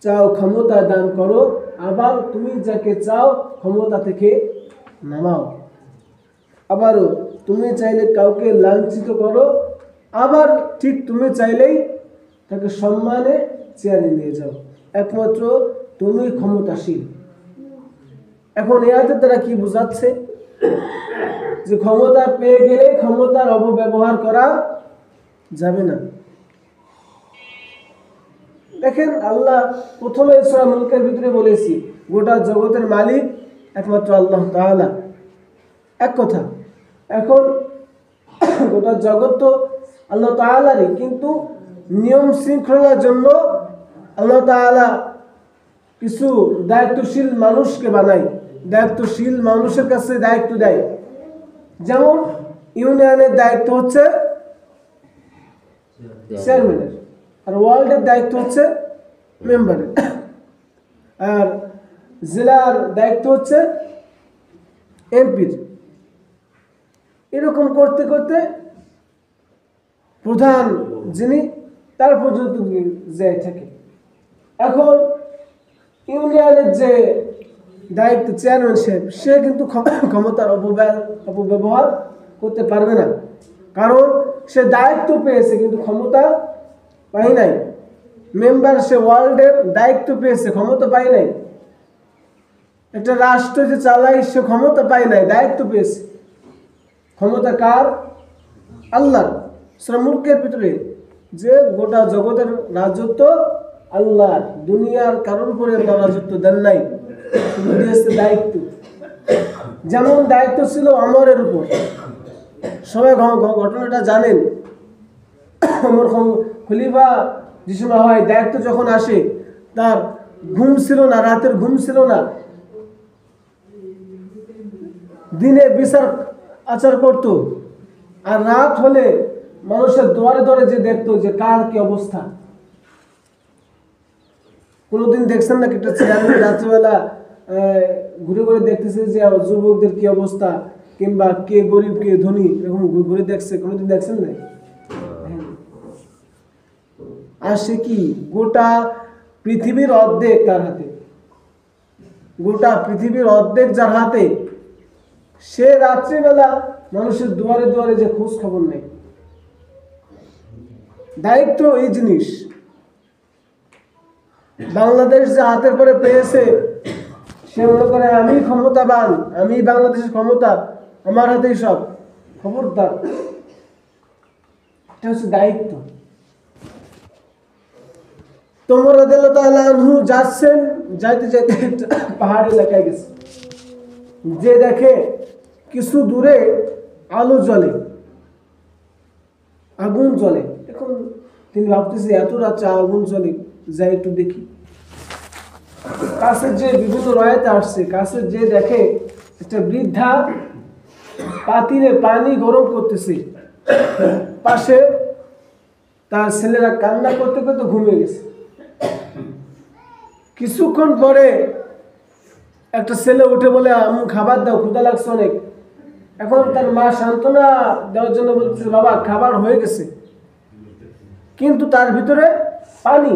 চাও ক্ষমতা দান করো, আবার তুমি যাকে চাও ক্ষমতা থেকে নামাও। আবারও তুমি চাইলে কাউকে লাঞ্ছিত করো, আবার ঠিক তুমি চাইলেই তাকে সম্মানে চেয়ারে নিয়ে যাও। একমাত্র তুমি ক্ষমতাশীল। এখন এই আয়াতের দ্বারা কি বোঝাচ্ছে? যে ক্ষমতা পেয়ে গেলে ক্ষমতার অপব্যবহার করা যাবে না। দেখেন, আল্লাহ প্রথমে সূরা মুলকের ভিতরে বলেছি গোটা জগতের মালিক একমাত্র আল্লাহ তাআলা। এক কথা, এখন গোটা জগৎ তো আল্লাহ তাআলারই, কিন্তু নিয়ম শৃঙ্খলার জন্য আল্লাহ তাআলা কিছু দায়িত্বশীল মানুষকে বানায়, দায়িত্বশীল মানুষের কাছে দায়িত্ব দেয়। যেমন ইউনিয়নের দায়িত্ব হচ্ছে চেয়ারম্যানের, আর ওয়ার্ল্ডের দায়িত্ব হচ্ছে মেম্বারের, আর জেলার দায়িত্ব হচ্ছে এমপির। এরকম করতে করতে প্রধান যিনি তার পর্যন্ত যায় থাকে। এখন ইউনিয়নের যে দায়িত্ব চেয়ারম্যান সাহেব, সে কিন্তু ক্ষমতার অপব্যবহার করতে পারবে না, কারণ সে দায়িত্ব পেয়েছে কিন্তু ক্ষমতা পাই নাই। মেম্বার সে ওয়ার্ল্ডের দায়িত্ব পেয়েছে, ক্ষমতা পাই নাই। একটা রাষ্ট্র যে চালায় সে ক্ষমতা পায় নাই, দায়িত্ব পেয়েছে। ক্ষমতা কার? আল্লাহ। সূরা মুলকের ভিতরে যে গোটা জগতের রাজত্ব আল্লাহ, দুনিয়ার কারোর উপরে আল্লাহ রাজত্ব দেন নাই, শুধু দিয়েছে দায়িত্ব। যেমন দায়িত্ব ছিল ওমরের উপর, সবাই ঘটনাটা জানেন। ওমর খলিফা যে সময় হয়, দায়িত্ব যখন আসে, তার ঘুম ছিল না, রাতের ঘুম ছিল না। দিনে বিচার আচার করত, আর রাত হলে মানুষের দুয়ারে দুয়ারে যে দেখতো যে কার কি অবস্থা। কোনোদিন দেখছেন নাকি একটা চেয়ারম্যান রাত্রিবেলা ঘুরে ঘুরে দেখতেছে যে যুবকদের কি অবস্থা, কিংবা কে গরিব কে ধনী, এরকম ঘুরে দেখছে? কোনোদিন দেখছেন না? আর সে কি গোটা পৃথিবীর অর্ধেক তার হাতে, গোটা পৃথিবীর অর্ধেক যার হাতে, সে রাত্রিবেলা মানুষের দুয়ারে দুয়ারে যে খোঁজ খবর নেই। দায়িত্ব এই জিনিস। বাংলাদেশ যে হাতের পরে পেয়েছে, সে মনে করে আমি ক্ষমতাবান, আমি বাংলাদেশের ক্ষমতা, আমার হাতেই সব। খবরদার, এটা হচ্ছে দায়িত্ব। ওমর রাদিয়াল্লাহু তাআলা আনহু যাচ্ছেন, যাইতে যাইতে পাহাড় এলাকায় গেছে, যে দেখে কিছু দূরে আলো জ্বলে, আগুন জ্বলে। এখন তিনি ভাবতেছে এত রাত্রে আগুন জ্বলে, যাই একটু দেখি। কাছে যে বিভিন্ন রয়াতে আসছে, কাছে যে দেখে একটা বৃদ্ধা পাতিলে পানি গরম করতেছে, পাশে তার ছেলেরা কান্না করতে করতে ঘুমিয়ে গেছে। কিছুক্ষণ পরে একটা ছেলে উঠে বলে, আম্মু খাবার দাও, ক্ষুধা লাগছে অনেক। এখন তার মা সান্ত্বনা দেওয়ার জন্য বলতেছে, বাবা খাবার হয়ে গেছে, কিন্তু তার ভিতরে পানি।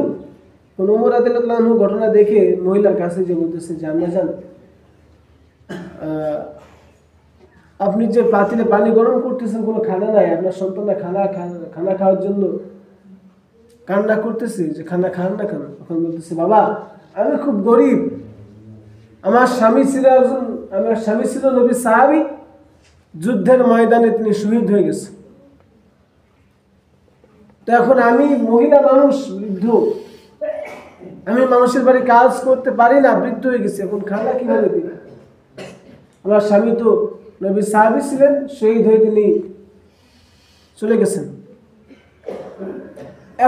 ওমর রাদিয়াল্লাহু আনহু ঘটনা দেখে মহিলার কাছে যে বলতেছে যে, আম্মা জান, আপনি যে পাতিলে পানি গরম করতেছেন, কোনো খানা নাই, আপনার সন্তানরা খানা খাওয়ার জন্য কান্না করতেছে, যে খানা খান না কেন? তখন বলতেছে, বাবা আমি খুব গরিব, আমার স্বামী ছিল নবী সাহাবী, যুদ্ধের ময়দানে তিনি শহীদ হয়ে গেছে। তো এখন আমি মহিলা মানুষ, বৃদ্ধ, আমি মানুষের বাড়ি কাজ করতে পারি না, বৃদ্ধ হয়ে গেছে, এখন খানা কিভাবে দিই? আমার স্বামী তো নবী সাহাবী ছিলেন, শহীদ হয়ে তিনি চলে গেছেন।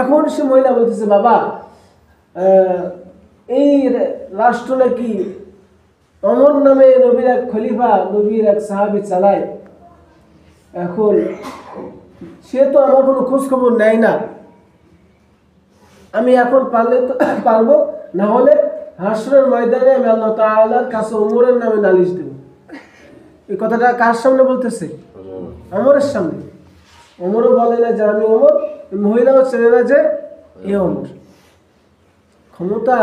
এখন সে মহিলা বলতেছে, বাবা এই রাষ্ট্র নাকি ওমর নামে নবীর এক খলিফা, নবীর এক সাহাবী চালায়। এখন সে তো আমার কোনো খোঁজ খবর নেয় না, আমি এখন পারলে তো পারবো, না হলে হাসরের ময়দানে আমি আল্লাহ তাআলার কাছে ওমরের নামে নালিশ দেব। এই কথাটা কার সামনে বলতেছে? ওমরের সামনে। ওমরও বলে না যে আমি ওমর, মহিলাও চেনে না যে এ ওমর। ক্ষমতা,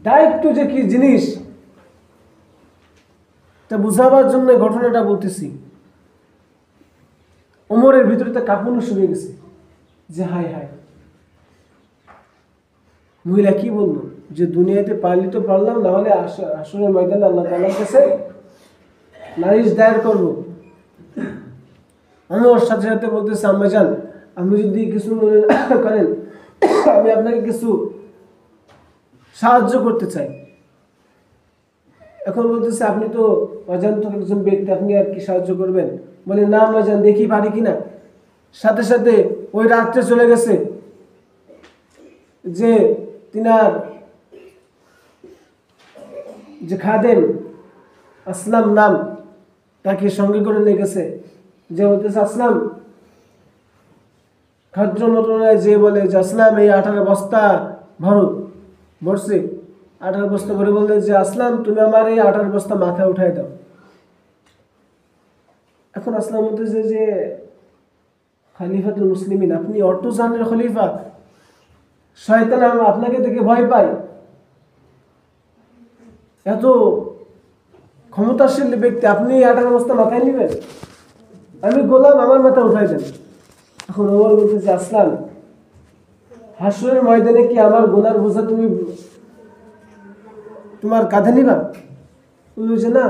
দায়িত্ব যে কি জিনিস তা বুঝাবার জন্য ঘটনাটা বলতেছি। ওমরের ভিতরে তো কাঁপুনি শুরু হয়ে গেছে যে হায় হায়, মহিলা কি বললো যে দুনিয়াতে পারলি তো পারলাম, না হলে আসরের ময়দানে আল্লাহ তাআলার কাছে নালিশ দায়ের করবো। ওমর সাথে সাথে বলতেছে, আম্মাজান আপনি যদি কিছু মনে করেন আমি আপনাকে কিছু সাহায্য করতে চাই। এখন বলতেছে আপনি তো অজান্ত একজন ব্যক্তি, আপনি আর কি সাহায্য করবেন? বলে না আম্মাজান দেখি পারি কিনা। সাথে সাথে ওই রাত্রে চলে গেছে যে তিনার যে খাদেম আসলাম নাম, তাকে সঙ্গে করে নিয়ে গেছে। যে বলতেছে আসলাম খাদ্য মন্ত্রণালয়ে যে বলে যে আসলাম এই 18 বস্তা ভরছে 18 বস্তা ভরে, বললে যে আসলাম তুমি আমার এই 18 বস্তা মাথায় উঠাই দাও। এখন আসলাম বলতেছে যে খলিফাতুল মুসলিমিন, আপনি অটোজানের খলিফা, শয়তান আপনাকে দেখে ভয় পায়, এত ক্ষমতাশীল ব্যক্তি, আপনি 18 বস্তা মাথায় নেবেন? আমি গোলাম, আমার মাথা উঠাই দেন। এখন ওমর বলতেছে আসলাম হাসরের ময়দানে কি আমার গোনার বোঝা তুমি তোমার কাঁধে নিবা? বলছে না,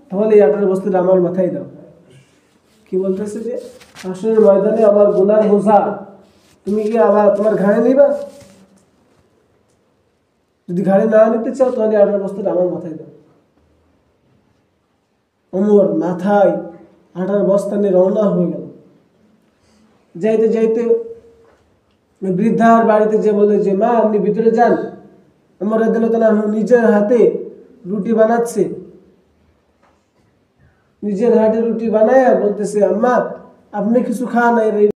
তাহলে এই 18 বস্তাটা আমার মাথায় দাও। কি বলতেছে যে হাসরের ময়দানে আমার গোনার বোঝা তুমি কি আবার তোমার ঘাড়ে নিবা? যদি ঘাড়ে না নিতে চাও তাহলে 18 বস্তাটা আমার মাথায় দাও। ওমর মাথায় 18 বস্তা নিয়ে রওনা হয়ে গেল। যাইতে যাইতে বৃদ্ধার বাড়িতে যে বলে যে মা আপনি ভিতরে যান, ওমর রাদিয়াল্লাহু তাআলা নিজের হাতে রুটি বানাচ্ছে, নিজের হাতে রুটি বানায় বলতেছে আম্মা আপনি কিছু খান,